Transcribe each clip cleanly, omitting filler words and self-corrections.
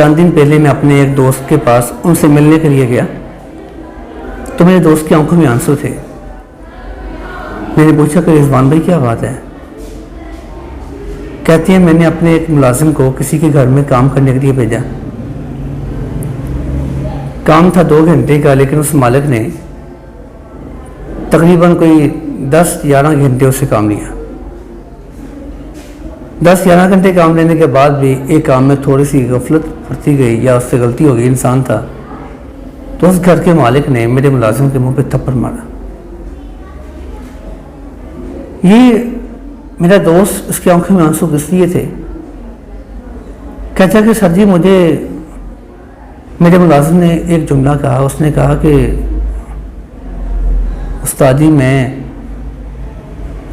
چند دن پہلے میں اپنے ایک دوست کے پاس ان سے ملنے کے لیے گیا تو میرے دوست کی آنکھوں میں آنسو تھے۔ میں نے پوچھا کہ رضوان بھائی کیا بات ہے؟ کہتی ہیں میں نے اپنے ایک ملازم کو کسی کے گھر میں کام کرنے کے لیے بھیجا۔ کام تھا 2 گھنٹے کا، لیکن اس مالک نے تقریباً کوئی 10-11 گھنٹے اس سے کام لیا۔ 10-11 گھنٹے کام لینے کے بعد بھی ایک کام میں تھوڑی سی غفلت برتی گئی یا اس سے غلطی ہو گئی، انسان تھا، تو اس گھر کے مالک نے میرے ملازم کے منہ پہ تھپڑ مارا۔ یہ میرا دوست، اس کی آنکھوں میں آنسو کس لیے تھے؟ کہتا کہ سر جی مجھے میرے ملازم نے ایک جملہ کہا، اس نے کہا کہ استاد جی میں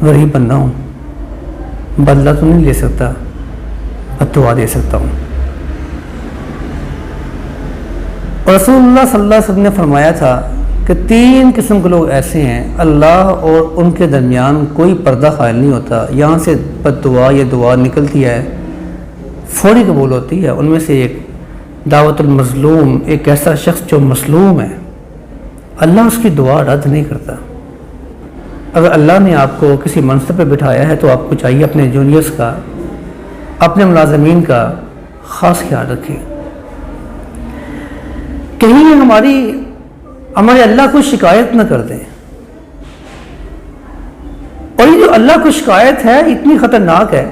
غریب بندہ ہوں، بدلہ تو نہیں لے سکتا، بددعا دے سکتا ہوں۔ اور رسول اللہ صلی اللہ علیہ وسلم نے فرمایا تھا کہ 3 قسم کے لوگ ایسے ہیں اللہ اور ان کے درمیان کوئی پردہ حائل نہیں ہوتا، یہاں سے بددعا یا دعا نکلتی ہے فوری قبول ہوتی ہے۔ ان میں سے ایک دعوت المظلوم، ایک ایسا شخص جو مظلوم ہے، اللہ اس کی دعا رد نہیں کرتا۔ اگر اللہ نے آپ کو کسی منصب پہ بٹھایا ہے تو آپ کو چاہیے اپنے جونیئرز کا، اپنے ملازمین کا خاص خیال رکھیں، کہیں ہمارے اللہ کو شکایت نہ کر دیں۔ اور یہ جو اللہ کو شکایت ہے اتنی خطرناک ہے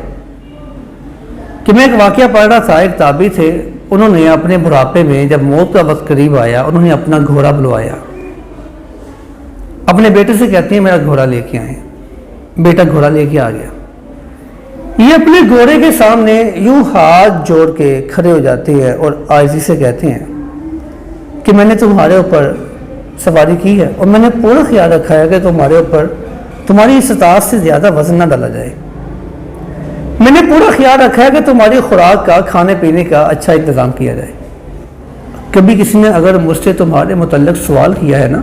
کہ میں ایک واقعہ پڑھ رہا تھا، ایک تابعی تھے، انہوں نے اپنے بڑھاپے میں جب موت کا وقت قریب آیا، انہوں نے اپنا گھوڑا بلوایا، اپنے بیٹے سے کہتے ہیں میرا گھوڑا لے کے آئیں۔ بیٹا گھوڑا لے کے آ گیا، یہ اپنے گھوڑے کے سامنے یوں ہاتھ جوڑ کے کھڑے ہو جاتے ہیں اور عاجزی سے کہتے ہیں کہ میں نے تمہارے اوپر سواری کی ہے اور میں نے پورا خیال رکھا ہے کہ تمہارے اوپر تمہاری استطاعت سے زیادہ وزن نہ ڈالا جائے، میں نے پورا خیال رکھا ہے کہ تمہاری خوراک کا، کھانے پینے کا اچھا انتظام کیا جائے۔ کبھی کسی نے اگر مجھ سے تمہارے متعلق سوال کیا ہے نا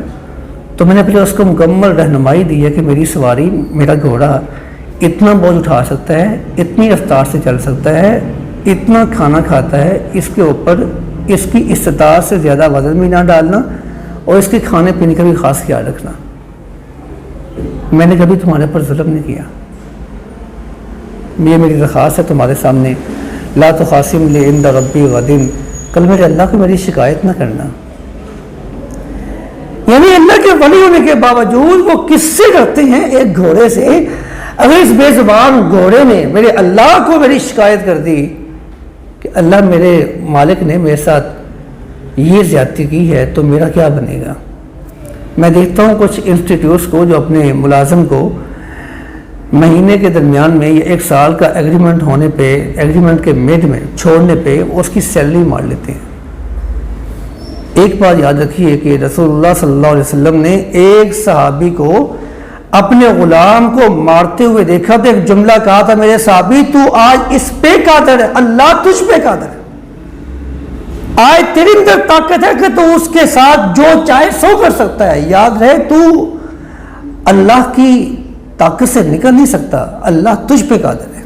تو میں نے پہلے اس کو مکمل رہنمائی دی ہے کہ میری سواری، میرا گھوڑا اتنا بوجھ اٹھا سکتا ہے، اتنی رفتار سے چل سکتا ہے، اتنا کھانا کھاتا ہے، اس کے اوپر اس کی استطاعت سے زیادہ وزن بھی نہ ڈالنا اور اس کے کھانے پینے کا بھی خاص خیال رکھنا۔ میں نے کبھی تمہارے پر ظلم نہیں کیا، یہ میری درخواست ہے تمہارے سامنے، لا تخاصم لی عند ربی غدن، کل میرے اللہ کو میری شکایت نہ کرنا۔ یعنی اللہ کے ولی ہونے کے باوجود وہ کس سے کرتے ہیں؟ ایک گھوڑے سے۔ اگر اس بے زبان گھوڑے نے میرے اللہ کو میری شکایت کر دی کہ اللہ میرے مالک نے میرے ساتھ یہ زیادتی کی ہے تو میرا کیا بنے گا؟ میں دیکھتا ہوں کچھ انسٹیٹیوٹس کو جو اپنے ملازم کو مہینے کے درمیان میں یا 1 سال کا ایگریمنٹ ہونے پہ، ایگریمنٹ کے مڈ میں چھوڑنے پہ اس کی سیلری مار لیتے ہیں۔ ایک بات یاد رکھیے کہ رسول اللہ صلی اللہ علیہ وسلم نے ایک صحابی کو اپنے غلام کو مارتے ہوئے دیکھا تو ایک جملہ کہا تھا، میرے صحابی تو آج اس پہ قادر ہے، اللہ تجھ پہ قادر ہے، آج تیری اندر طاقت ہے کہ تو اس کے ساتھ جو چاہے سو کر سکتا ہے، یاد رہے تو اللہ کی طاقت سے نکل نہیں سکتا، اللہ تجھ پہ قادر ہے۔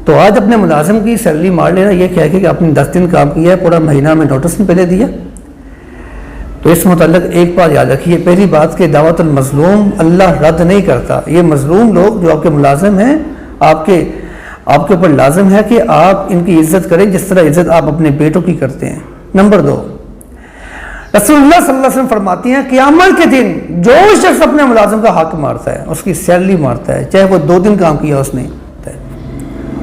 تو آج اپنے ملازم کی سیلری مار لینا، یہ کہہ کے کہ آپ نے 10 دن کام کیا ہے، پورا مہینہ میں نوٹس نہیں پہلے دیا۔ تو اس متعلق ایک بات یاد رکھیے، پہلی بات کہ دعوت المظلوم اللہ رد نہیں کرتا۔ یہ مظلوم لوگ جو آپ کے ملازم ہیں، آپ کے اوپر لازم ہے کہ آپ ان کی عزت کریں جس طرح عزت آپ اپنے بیٹوں کی کرتے ہیں۔ نمبر 2، رسول اللہ صلی اللہ علیہ وسلم فرماتی ہیں قیامت کے دن جو شخص اپنے ملازم کا حق مارتا ہے، اس کی سیلری مارتا ہے، چاہے وہ 2 دن کام کیا اس نے،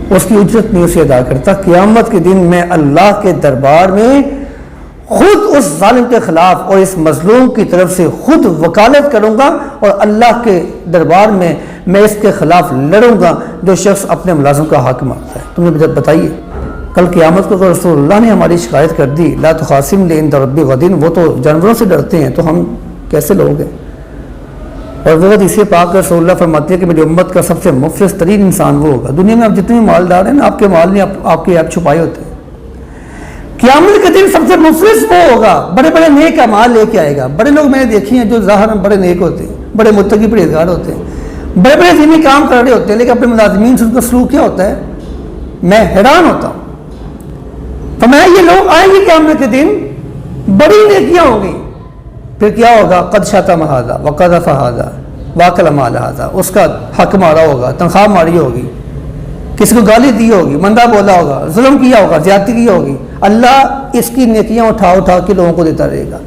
اس کی اجرت نہیں اسے ادا کرتا، قیامت کے دن میں اللہ کے دربار میں خود اس ظالم کے خلاف اور اس مظلوم کی طرف سے خود وکالت کروں گا اور اللہ کے دربار میں اس کے خلاف لڑوں گا جو شخص اپنے ملازم کا حق مارتا ہے۔ تمہیں بتائیے کل قیامت کو اگر رسول اللہ نے ہماری شکایت کر دی لا تخاصم لی عند ربی غدن، وہ تو جانوروں سے ڈرتے ہیں، تو ہم کیسے لوگ ہیں؟ اور وہ حدیث پاک رسول اللہ فرماتے ہیں کہ میری امت کا سب سے مفلس ترین انسان وہ ہوگا۔ دنیا میں آپ جتنے بھی مالدار ہیں نا، آپ کے مال نے آپ کے ایپ چھپائے ہوتے ہیں، قیامت کے دن سب سے مفلس وہ ہوگا، بڑے بڑے نیک اعمال لے کے آئے گا۔ بڑے لوگ میں نے دیکھے ہیں جو ظاہر بڑے نیک ہوتے ہیں، بڑے متقی پرہیزگار ہوتے ہیں، بڑے بڑے دینی کام کر رہے ہوتے ہیں، لیکن اپنے ملازمین سے ان کا سلوک کیا ہوتا ہے؟ میں حیران ہوتا ہوں۔ فرمایا یہ لوگ آئیں گے قیامت کے دن، بڑی نیکیاں ہوں گی، پھر کیا ہوگا؟ قد شتم ھذا وقذف ھذا واکل مال ھذا، اس کا حق مارا ہوگا، تنخواہ ماری ہوگی، کسی کو گالی دی ہوگی، مندہ بولا ہوگا، ظلم کیا ہوگا، زیادتی کی ہوگی، اللہ اس کی نیکیاں اٹھا اٹھا کے لوگوں کو دیتا رہے گا۔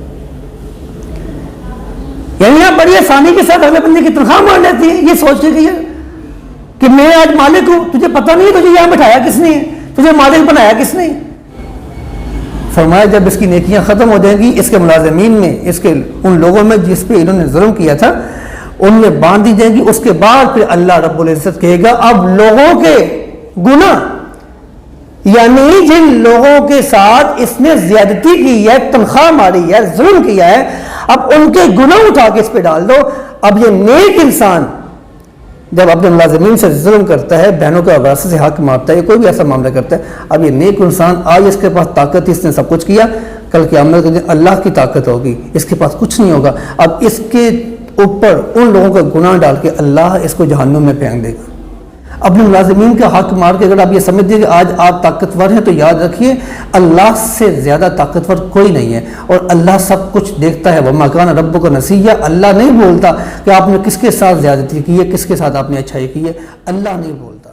یعنی آپ بڑی آسانی کے ساتھ اگلے بندے کی تنخواہ مار لیتی ہے، یہ سوچ کے کہ میں آج مالک ہوں، تجھے پتہ نہیں تجھے یہاں بٹھایا کس نے، تجھے مالک بنایا کس نے؟ فرمایا جب اس کی نیکیاں ختم ہو جائیں گی، اس کے ملازمین میں، اس کے ان لوگوں میں جس پہ انہوں نے ظلم کیا تھا ان میں باندھ دی جائیں گی، اس کے بعد پھر اللہ رب العزت کہے گا اب لوگوں کے گناہ، یعنی جن لوگوں کے ساتھ اس نے زیادتی کی ہے، تنخواہ ماری ہے، ظلم کیا ہے، اب ان کے گناہ اٹھا کے اس پہ ڈال دو۔ اب یہ نیک انسان جب اپنے ملازمین سے ظلم کرتا ہے، بہنوں کے ورثے سے حق مارتا ہے، کوئی بھی ایسا معاملہ کرتا ہے، اب یہ نیک انسان، آج اس کے پاس طاقت تھی، اس نے سب کچھ کیا، کل قیامت کے دن اللہ کی طاقت ہوگی، اس کے پاس کچھ نہیں ہوگا، اب اس کے اوپر ان لوگوں کا گناہ ڈال کے اللہ اس کو جہنم میں پھینک دے گا۔ اپنے ملازمین کا حق مار کے اگر آپ یہ سمجھ دیں کہ آج آپ طاقتور ہیں، تو یاد رکھیے اللہ سے زیادہ طاقتور کوئی نہیں ہے، اور اللہ سب کچھ دیکھتا ہے۔ وَمَا كَانَ رَبُّكَ نَسِيًّا، اللہ نہیں بولتا کہ آپ نے کس کے ساتھ زیادتی کی ہے، کس کے ساتھ آپ نے اچھائی کی ہے، اللہ نہیں بولتا۔